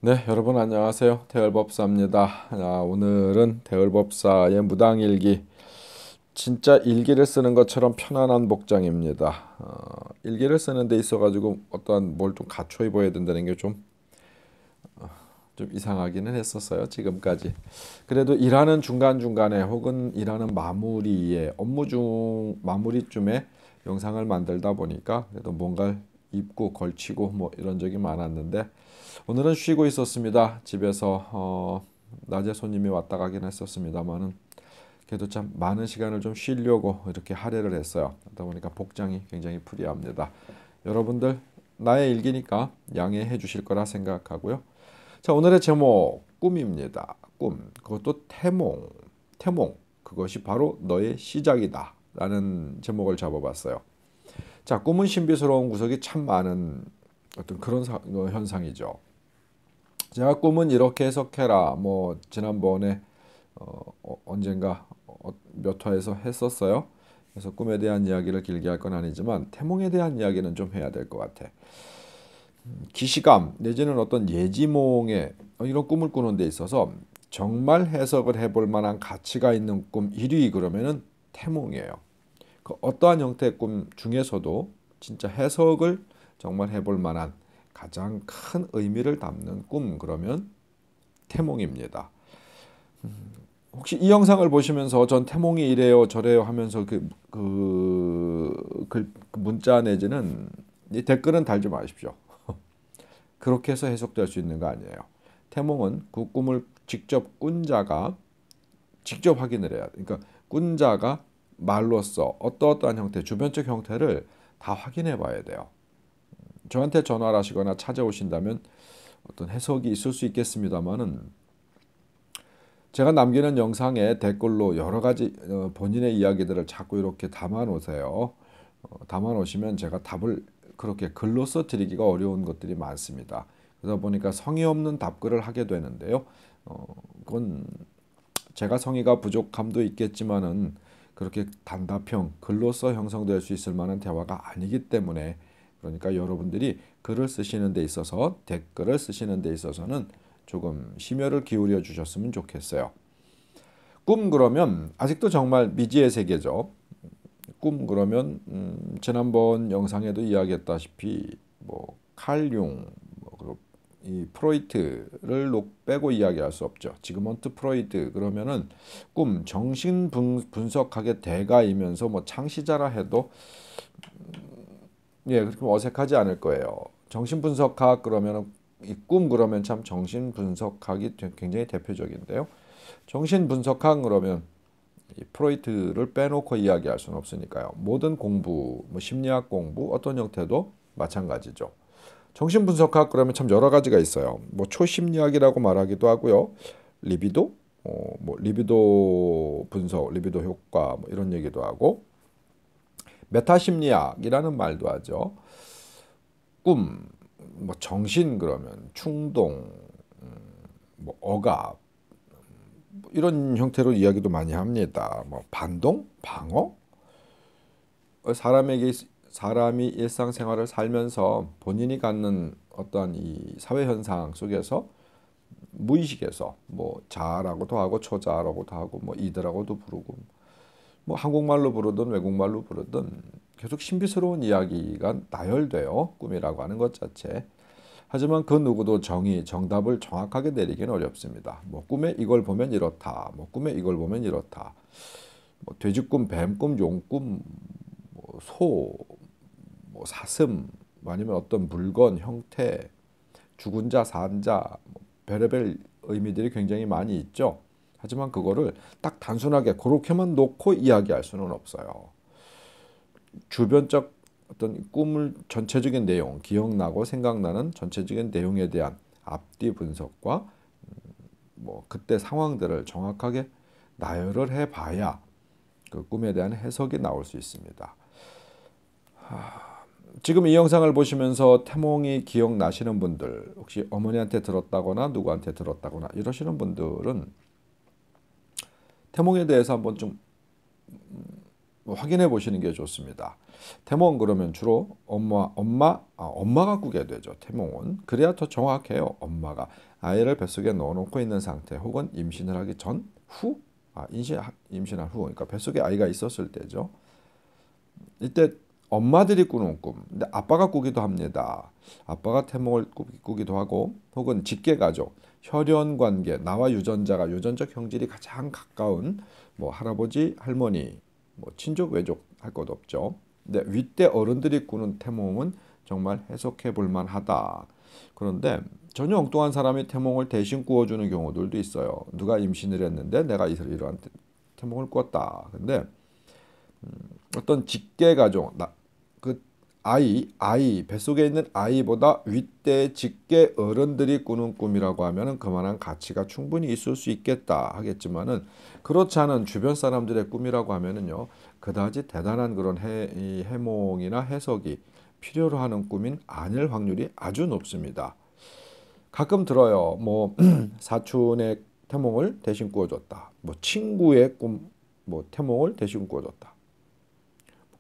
네, 여러분 안녕하세요. 태열법사입니다. 오늘은 태열법사의 무당일기, 진짜 일기를 쓰는 것처럼 편안한 복장입니다. 일기를 쓰는 데 있어가지고 어떠한 뭘 좀 갖춰 입어야 된다는 게 좀 이상하기는 했었어요, 지금까지. 그래도 일하는 중간중간에 혹은 일하는 마무리에, 업무 중 마무리쯤에 영상을 만들다 보니까 그래도 뭔가를 입고 걸치고 뭐 이런 적이 많았는데, 오늘은 쉬고 있었습니다. 집에서 낮에 손님이 왔다 가긴 했었습니다만은 그래도 참 많은 시간을 좀 쉬려고 이렇게 할애를 했어요. 그러다 보니까 복장이 굉장히 프리합니다. 여러분들 나의 일기니까 양해해 주실 거라 생각하고요. 자, 오늘의 제목 꿈입니다. 꿈, 그것도 태몽. 태몽, 그것이 바로 너의 시작이다 라는 제목을 잡아봤어요. 자, 꿈은 신비스러운 구석이 참 많은 어떤 그런 현상이죠. 제가 꿈은 이렇게 해석해라. 뭐 지난번에 언젠가 몇 화에서 했었어요. 그래서 꿈에 대한 이야기를 길게 할 건 아니지만 태몽에 대한 이야기는 좀 해야 될 것 같아. 기시감 내지는 어떤 예지몽에 이런 꿈을 꾸는 데 있어서 정말 해석을 해볼 만한 가치가 있는 꿈 1위 그러면은 태몽이에요. 그 어떠한 형태의 꿈 중에서도 진짜 해석을 정말 해볼 만한 가장 큰 의미를 담는 꿈 그러면 태몽입니다. 혹시 이 영상을 보시면서 전 태몽이 이래요 저래요 하면서 그 문자 내지는 이 댓글은 달지 마십시오. 그렇게 해서 해석될 수 있는 거 아니에요. 태몽은 그 꿈을 직접 꾼 자가 직접 확인을 해야 돼. 그러니까 꾼 자가 말로써 어떠어떠한 형태, 주변적 형태를 다 확인해 봐야 돼요. 저한테 전화를 하시거나 찾아오신다면 어떤 해석이 있을 수 있겠습니다만은 제가 남기는 영상에 댓글로 여러 가지 본인의 이야기들을 자꾸 이렇게 담아 놓으세요. 담아 놓으시면 제가 답을 그렇게 글로써 드리기가 어려운 것들이 많습니다. 그러다 보니까 성의 없는 답글을 하게 되는데요. 그건 제가 성의가 부족함도 있겠지만은 그렇게 단답형 글로써 형성될 수 있을 만한 대화가 아니기 때문에, 그러니까 여러분들이 글을 쓰시는 데 있어서 댓글을 쓰시는 데 있어서는 조금 심혈을 기울여 주셨으면 좋겠어요. 꿈 그러면 아직도 정말 미지의 세계죠. 꿈 그러면 지난번 영상에도 이야기했다시피 뭐 칼융 뭐 그리고 이 프로이트를 빼고 이야기할 수 없죠. 지그먼트 프로이트 그러면은 꿈 정신 분석학의 대가이면서 뭐 창시자라 해도 그렇게 어색하지 않을 거예요. 정신 분석학 그러면은 이 꿈 그러면 참 정신 분석학이 굉장히 대표적인데요. 정신 분석학 그러면 이 프로이트를 빼놓고 이야기할 수는 없으니까요. 모든 공부, 뭐 심리학 공부 어떤 형태도 마찬가지죠. 정신분석학 그러면 참 여러 가지가 있어요. 뭐 초심리학이라고 말하기도 하고요. 리비도, 뭐 리비도 분석, 리비도 효과 뭐 이런 얘기도 하고 메타심리학이라는 말도 하죠. 꿈, 뭐 정신 그러면 충동, 뭐 억압 뭐 이런 형태로 이야기도 많이 합니다. 뭐 반동, 방어, 사람에게 사람이 일상생활을 살면서 본인이 갖는 어떤 이 사회 현상 속에서 무의식에서 뭐 자아라고도 하고 초자아라고도 하고 뭐 이들하고도 부르고 뭐 한국말로 부르든 외국말로 부르든 계속 신비스러운 이야기가 나열돼요. 꿈이라고 하는 것 자체. 하지만 그 누구도 정답을 정확하게 내리기는 어렵습니다. 뭐 꿈에 이걸 보면 이렇다. 뭐 꿈에 이걸 보면 이렇다. 뭐 돼지꿈, 뱀꿈, 용꿈, 뭐 소, 뭐 사슴, 아니면 어떤 물건, 형태, 죽은 자, 산 자, 뭐 별의별 의미들이 굉장히 많이 있죠. 하지만 그거를 딱 단순하게 그렇게만 놓고 이야기할 수는 없어요. 주변적 어떤 꿈을 전체적인 내용, 기억나고 생각나는 전체적인 내용에 대한 앞뒤 분석과 뭐 그때 상황들을 정확하게 나열을 해봐야 그 꿈에 대한 해석이 나올 수 있습니다. 지금 이 영상을 보시면서 태몽이 기억나시는 분들, 혹시 어머니한테 들었다거나 누구한테 들었다거나 이러시는 분들은 태몽에 대해서 한번 좀 확인해 보시는 게 좋습니다. 태몽 그러면 주로 엄마가 꾸게 되죠. 태몽은 그래야 더 정확해요. 엄마가 아이를 뱃속에 넣어놓고 있는 상태 혹은 임신을 하기 전, 후, 임신한 후, 그러니까 뱃속에 아이가 있었을 때죠. 이때 엄마들이 꾸는 꿈, 근데 아빠가 꾸기도 합니다. 아빠가 태몽을 꾸기도 하고, 혹은 직계가족, 혈연관계, 나와 유전적 형질이 가장 가까운 뭐 할아버지, 할머니, 뭐 친족, 외족 할 것 없죠. 근데 윗대 어른들이 꾸는 태몽은 정말 해석해 볼 만하다. 그런데 전혀 엉뚱한 사람이 태몽을 대신 꾸어주는 경우들도 있어요. 누가 임신을 했는데 내가 이러한 태몽을 꿨다. 근데 어떤 직계가족, 그 아이 뱃속에 있는 아이보다 윗대 직계 어른들이 꾸는 꿈이라고 하면은 그만한 가치가 충분히 있을 수 있겠다 하겠지만은 그렇지 않은 주변 사람들의 꿈이라고 하면은요 그다지 대단한 그런 이 해몽이나 해석이 필요로 하는 꿈인 아닐 확률이 아주 높습니다. 가끔 들어요. 뭐 사촌의 태몽을 대신 꾸어줬다. 뭐 친구의 꿈, 뭐 태몽을 대신 꾸어줬다.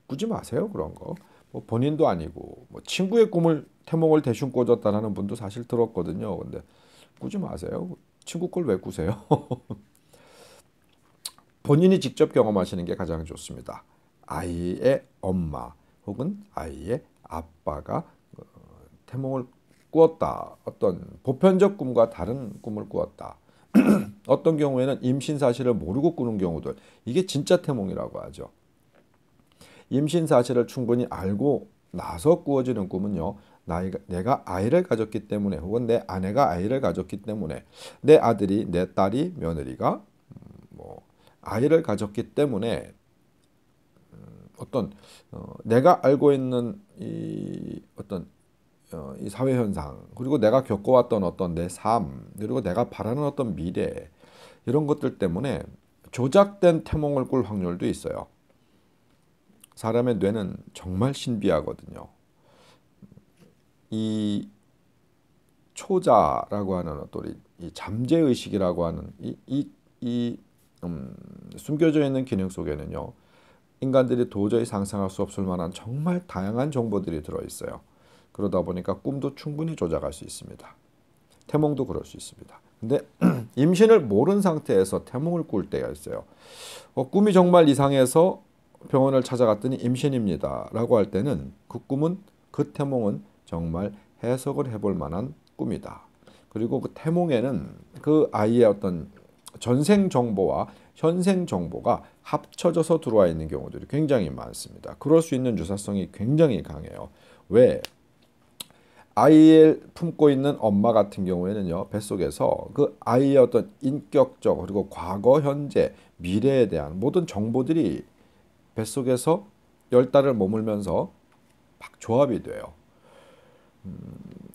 꾸지 마세요 그런 거. 뭐 본인도 아니고 뭐 친구의 꿈을 태몽을 대신 꿔줬다라는 분도 사실 들었거든요. 근데 꾸지 마세요. 친구 걸 왜 꾸세요? 본인이 직접 경험하시는 게 가장 좋습니다. 아이의 엄마 혹은 아이의 아빠가 태몽을 꾸었다. 어떤 보편적 꿈과 다른 꿈을 꾸었다. 어떤 경우에는 임신 사실을 모르고 꾸는 경우들. 이게 진짜 태몽이라고 하죠. 임신 사실을 충분히 알고 나서 꾸어지는 꿈은요. 내가 아이를 가졌기 때문에 혹은 내 아내가 아이를 가졌기 때문에 내 아들이 내 딸이 며느리가 뭐 아이를 가졌기 때문에 어떤 내가 알고 있는 이 어떤 이 사회 현상 그리고 내가 겪어왔던 어떤 내 삶 그리고 내가 바라는 어떤 미래 이런 것들 때문에 조작된 태몽을 꿀 확률도 있어요. 사람의 뇌는 정말 신비하거든요. 이 초자라고 하는 어떤 이 잠재의식이라고 하는 숨겨져 있는 기능 속에는요. 인간들이 도저히 상상할 수 없을 만한 정말 다양한 정보들이 들어있어요. 그러다 보니까 꿈도 충분히 조작할 수 있습니다. 태몽도 그럴 수 있습니다. 근데 임신을 모른 상태에서 태몽을 꿀 때가 있어요. 꿈이 정말 이상해서 병원을 찾아갔더니 임신입니다 라고 할 때는 그 태몽은 정말 해석을 해볼 만한 꿈이다. 그리고 그 태몽에는 그 아이의 어떤 전생 정보와 현생 정보가 합쳐져서 들어와 있는 경우들이 굉장히 많습니다. 그럴 수 있는 유사성이 굉장히 강해요. 왜? 아이를 품고 있는 엄마 같은 경우에는요, 뱃속에서 그 아이의 어떤 인격적 그리고 과거, 현재, 미래에 대한 모든 정보들이 뱃속에서 10달을 머물면서 막 조합이 돼요.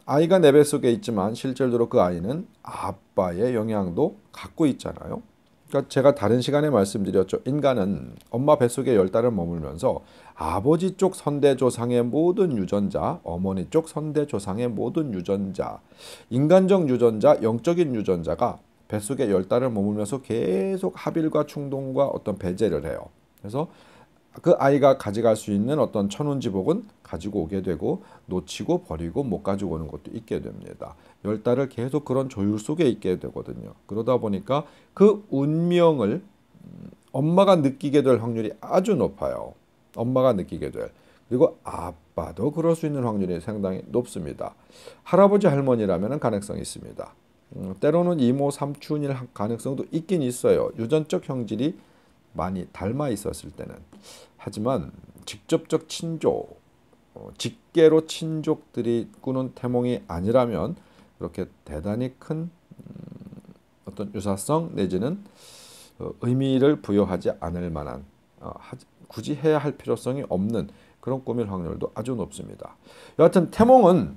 아이가 내 뱃속에 있지만 실제로 그 아이는 아빠의 영향도 갖고 있잖아요. 그러니까 제가 다른 시간에 말씀드렸죠. 인간은 엄마 뱃속에 10달을 머물면서 아버지 쪽 선대조상의 모든 유전자, 어머니 쪽 선대조상의 모든 유전자, 인간적 유전자, 영적인 유전자가 뱃속에 10달을 머물면서 계속 합일과 충동과 어떤 배제를 해요. 그래서 그 아이가 가져갈 수 있는 어떤 천운지복은 가지고 오게 되고 놓치고 버리고 못 가지고 오는 것도 있게 됩니다. 10달을 계속 그런 조율 속에 있게 되거든요. 그러다 보니까 그 운명을 엄마가 느끼게 될 확률이 아주 높아요. 엄마가 느끼게 될. 그리고 아빠도 그럴 수 있는 확률이 상당히 높습니다. 할아버지 할머니라면 가능성이 있습니다. 때로는 이모 삼촌일 가능성도 있긴 있어요. 유전적 형질이 많이 닮아 있었을 때는. 하지만 직접적 친족, 직계로 친족들이 꾸는 태몽이 아니라면 그렇게 대단히 큰 어떤 유사성 내지는 의미를 부여하지 않을 만한 굳이 해야 할 필요성이 없는 그런 꿈일 확률도 아주 높습니다. 여하튼 태몽은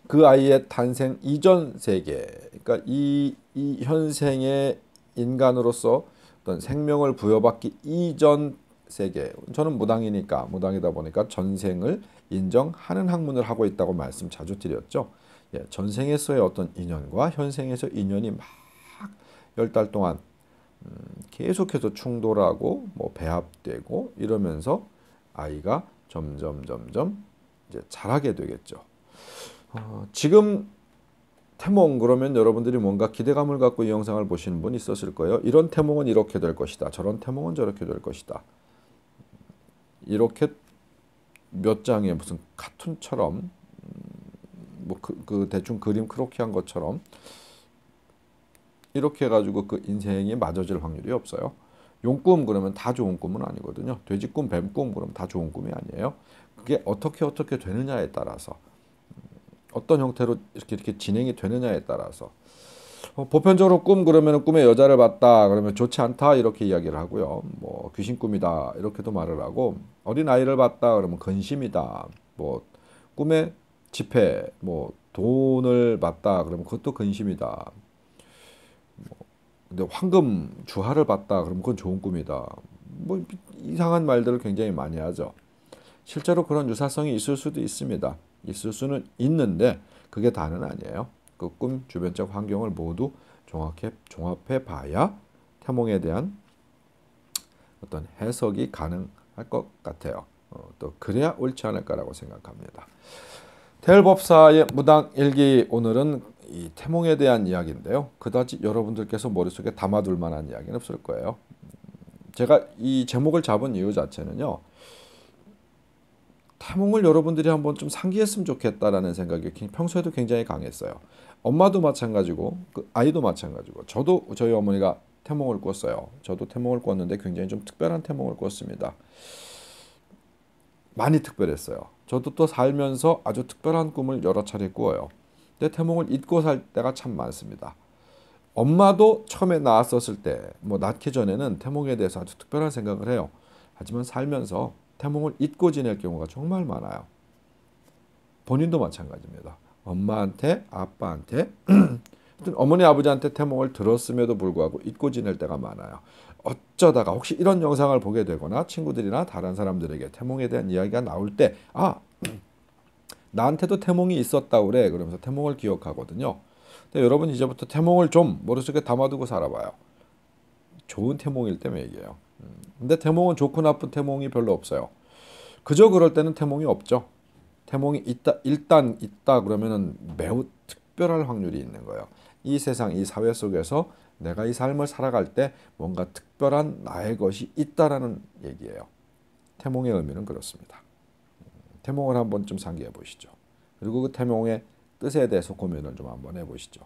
그 아이의 탄생 이전 세계, 그러니까 이 현생의 인간으로서 어떤 생명을 부여받기 이전 세계. 저는 무당이다 보니까 전생을 인정하는 학문을 하고 있다고 말씀 자주 드렸죠. 전생에서의 어떤 인연과 현생에서 인연이 막 10달 동안 계속해서 충돌하고 뭐 배합되고 이러면서 아이가 점점 이제 자라게 되겠죠. 지금 태몽 그러면 여러분들이 뭔가 기대감을 갖고 이 영상을 보시는 분 있었을 거예요. 이런 태몽은 이렇게 될 것이다. 저런 태몽은 저렇게 될 것이다. 이렇게 몇 장의 무슨 카툰처럼 뭐 그 대충 그림 크로키한 것처럼 이렇게 해가지고 그 인생이 맞아질 확률이 없어요. 용꿈 그러면 다 좋은 꿈은 아니거든요. 돼지꿈, 뱀꿈 그러면 다 좋은 꿈이 아니에요. 그게 어떻게 되느냐에 따라서 어떤 형태로 이렇게 진행이 되느냐에 따라서 보편적으로 꿈 그러면 꿈에 여자를 봤다 그러면 좋지 않다 이렇게 이야기를 하고요. 뭐 귀신 꿈이다 이렇게도 말을 하고 어린 아이를 봤다 그러면 근심이다. 뭐 꿈에 지폐 뭐 돈을 봤다 그러면 그것도 근심이다. 근데 황금 주화를 봤다 그러면 그건 좋은 꿈이다. 뭐 이상한 말들을 굉장히 많이 하죠. 실제로 그런 유사성이 있을 수도 있습니다. 있을 수는 있는데 그게 다는 아니에요. 그 꿈 주변적 환경을 모두 종합해 봐야 태몽에 대한 어떤 해석이 가능할 것 같아요. 또 그래야 옳지 않을까라고 생각합니다. 태을법사의 무당일기 오늘은 이 태몽에 대한 이야기인데요. 그다지 여러분들께서 머릿속에 담아둘 만한 이야기는 없을 거예요. 제가 이 제목을 잡은 이유 자체는요. 태몽을 여러분들이 한번 좀 상기했으면 좋겠다라는 생각이 평소에도 굉장히 강했어요. 엄마도 마찬가지고 그 아이도 마찬가지고 저도 저희 어머니가 태몽을 꿨어요. 저도 태몽을 꿨는데 굉장히 좀 특별한 태몽을 꿨습니다. 많이 특별했어요. 저도 또 살면서 아주 특별한 꿈을 여러 차례 꾸어요. 근데 태몽을 잊고 살 때가 참 많습니다. 엄마도 처음에 낳았었을 때, 뭐 낳기 전에는 태몽에 대해서 아주 특별한 생각을 해요. 하지만 살면서 태몽을 잊고 지낼 경우가 정말 많아요. 본인도 마찬가지입니다. 엄마한테, 아빠한테, 어머니, 아버지한테 태몽을 들었음에도 불구하고 잊고 지낼 때가 많아요. 어쩌다가 혹시 이런 영상을 보게 되거나 친구들이나 다른 사람들에게 태몽에 대한 이야기가 나올 때, 나한테도 태몽이 있었다 그래. 그러면서 태몽을 기억하거든요. 근데 여러분 이제부터 태몽을 좀 머릿속에 담아두고 살아봐요. 좋은 태몽일 때면 얘기해요. 근데 태몽은 좋고 나쁜 태몽이 별로 없어요. 그저 그럴 때는 태몽이 없죠. 태몽이 일단 있다 그러면은 매우 특별할 확률이 있는 거예요. 이 세상, 이 사회 속에서 내가 이 삶을 살아갈 때 뭔가 특별한 나의 것이 있다라는 얘기예요. 태몽의 의미는 그렇습니다. 태몽을 한번 좀 상기해 보시죠. 그리고 그 태몽의 뜻에 대해서 고민을 좀 한번 해보시죠.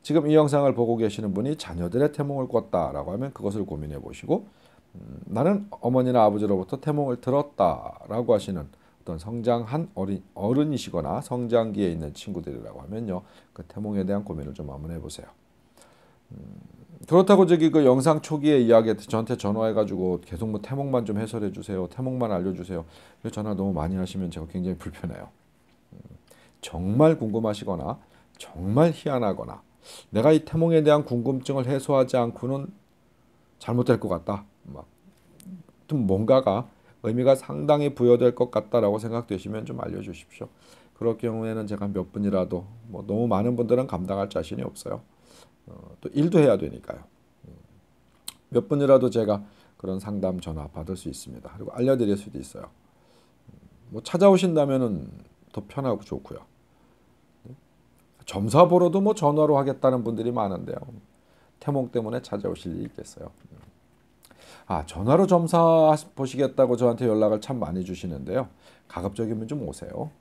지금 이 영상을 보고 계시는 분이 자녀들의 태몽을 꿨다라고 하면 그것을 고민해 보시고 나는 어머니나 아버지로부터 태몽을 들었다라고 하시는 어떤 성장한 어른이시거나 성장기에 있는 친구들이라고 하면요. 그 태몽에 대한 고민을 좀 한번 해보세요. 그렇다고 저기 그 영상 초기에 이야기 저한테 전화해가지고 계속 뭐 태몽만 좀 해설해 주세요. 태몽만 알려주세요. 전화 너무 많이 하시면 제가 굉장히 불편해요. 정말 궁금하시거나 정말 희한하거나 내가 이 태몽에 대한 궁금증을 해소하지 않고는 잘못될 것 같다. 좀 뭔가가 의미가 상당히 부여될 것 같다라고 생각되시면 좀 알려주십시오. 그럴 경우에는 제가 몇 분이라도 뭐 너무 많은 분들은 감당할 자신이 없어요. 또 일도 해야 되니까요. 몇 분이라도 제가 그런 상담 전화 받을 수 있습니다. 그리고 알려드릴 수도 있어요. 뭐 찾아오신다면은 더 편하고 좋고요. 점사 보러도 뭐 전화로 하겠다는 분들이 많은데요. 태몽 때문에 찾아오실 일이 있겠어요. 전화로 점사 보시겠다고 저한테 연락을 참 많이 주시는데요. 가급적이면 좀 오세요.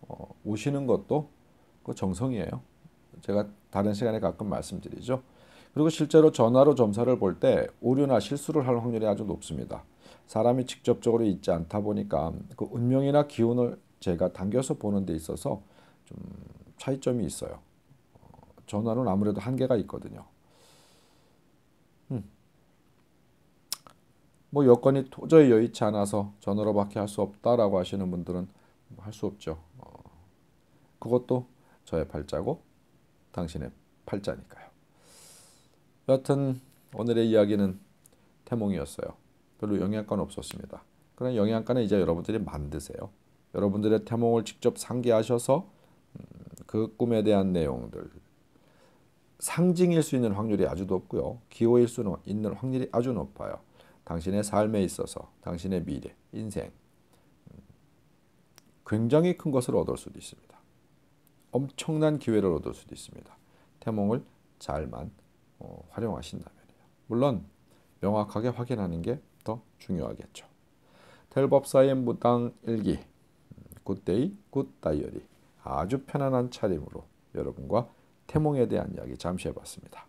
오시는 것도 그 정성이에요. 제가 다른 시간에 가끔 말씀드리죠. 그리고 실제로 전화로 점사를 볼 때 오류나 실수를 할 확률이 아주 높습니다. 사람이 직접적으로 있지 않다 보니까 그 운명이나 기운을 제가 당겨서 보는 데 있어서 좀 차이점이 있어요. 전화는 아무래도 한계가 있거든요. 뭐 여건이 도저히 여의치 않아서 전화로밖에 할 수 없다라고 하시는 분들은 할 수 없죠. 그것도 저의 팔자고 당신의 팔자니까요. 여하튼 오늘의 이야기는 태몽이었어요. 별로 영향가는 없었습니다. 그런 영향가는 이제 여러분들이 만드세요. 여러분들의 태몽을 직접 상기하셔서 그 꿈에 대한 내용들 상징일 수 있는 확률이 아주 높고요. 기호일 수 있는 확률이 아주 높아요. 당신의 삶에 있어서 당신의 미래, 인생 굉장히 큰 것을 얻을 수도 있습니다. 엄청난 기회를 얻을 수도 있습니다. 태몽을 잘만 활용하신다면요. 물론 명확하게 확인하는 게 더 중요하겠죠. 텔법사의 무당 일기, 굿데이, 굿다이어리. 아주 편안한 차림으로 여러분과 태몽에 대한 이야기 잠시 해봤습니다.